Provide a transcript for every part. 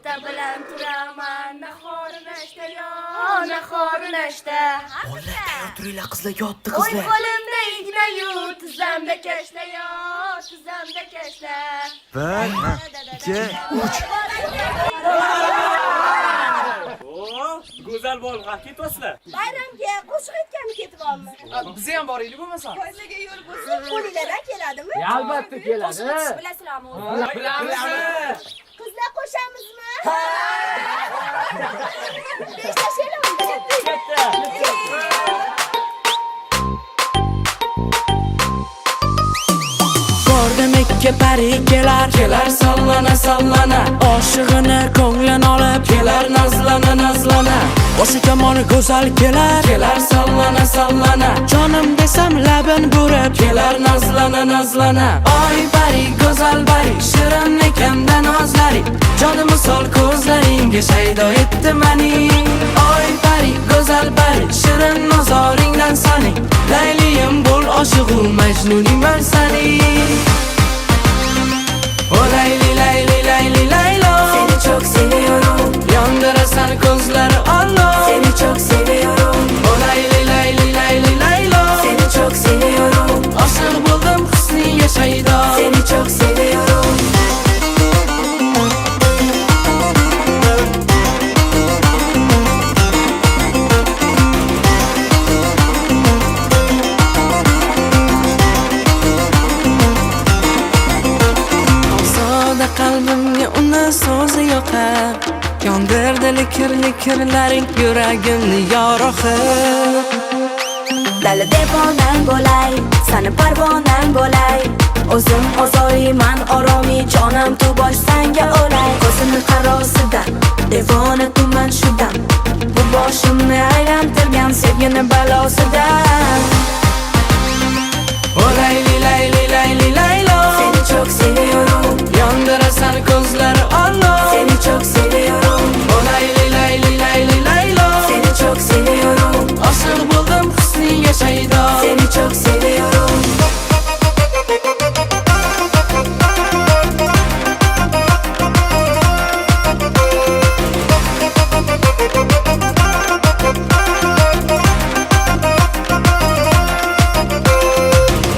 Nashta bilan turaman, nahori nashta yo, nahori nashta. Ola, tayyor turinglar qizlar, yotdi O'y qizlar. qo'limda igna-yu, tizamda kashla yo, tizamda kashla. 1, 2, 3. Go'zal bo'lgan ketyapsizlar. Bayramga qo'shiq aytgani ketib olmi? Bizi ham boraylik bo'lmasa. Ko'zlaga yo'l bo'lsa, qo'linglardan keladimi? Albatta keladi. Bilasizlarmi? Bilamiz. Qizlar qo'shamizmi? Besh Bordim ikki pari kelar sallana sallana, oshig'ini ko'nglan olib kelar nazlana nazlana. O'sha kamoni go'zal kelar sallana sallana, jonim desam labin burib kelar nazlana nazlana. Oy pari go'zal pari, shirin ekanda nozlari, jonim misol ko'zlaringga shaydo etdi mani. Oy pari go'zal pari, shirin nozoringdan sani, layliyim bo'l oshiqu majnuniman sani. O layli layli layli laylo, seni çok seviyorum. yondırasan ko'zlari Allah. Seni çok seviyorum. O layli layli layli laylo, Seni çok seviyorum. oshiq bo'ldim husniga shaydo. Seni çok seviyorum. Soda qalbimga uni so'zi yoqar, yondirdi likir-likirlaring yuragimni yorug'i. Dali devonang bo'lay, sani parvonang bo'lay. O'zim ozoyman, oromi jonam tu bosh sanga o'lay. Ko'zini qarosida devona tuman shudam, bu boshimni aylantirgan sevgini balosidan. O layli layli layli laylo, Seni çok seviyorum. yondırasan ko'zlari Allah. Seni çok seviyorum. O layli layli layli laylo, Seni çok seviyorum. oshiq bo'ldim husniga shaydo. Seni çok seviyorum.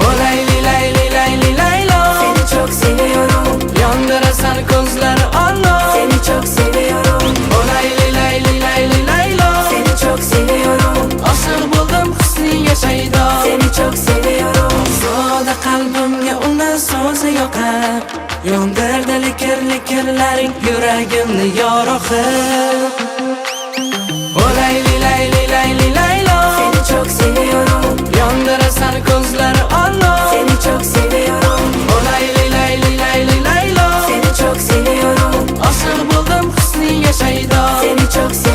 O layli layli layli laylo, Seni çok seviyorum. yondırasan ko'zlari Allah. Seni çok seviyorum. O layli layli layli laylo, Seni çok seviyorum. oshiq bo'ldim husniga shaydo. Seni çok seviyorum. Soda qalbimga uni so'zi yoqar, yondirdi likir-likirlaring yuragimni yorug'i. O layli layli layli laylo, Seni çok seviyorum. yondırasan ko'zlari Allah. Seni çok seviyorum. O layli layli layli laylo, Seni çok seviyorum. oshiq bo'ldim husniga shaydo. Seni çok seviyorum.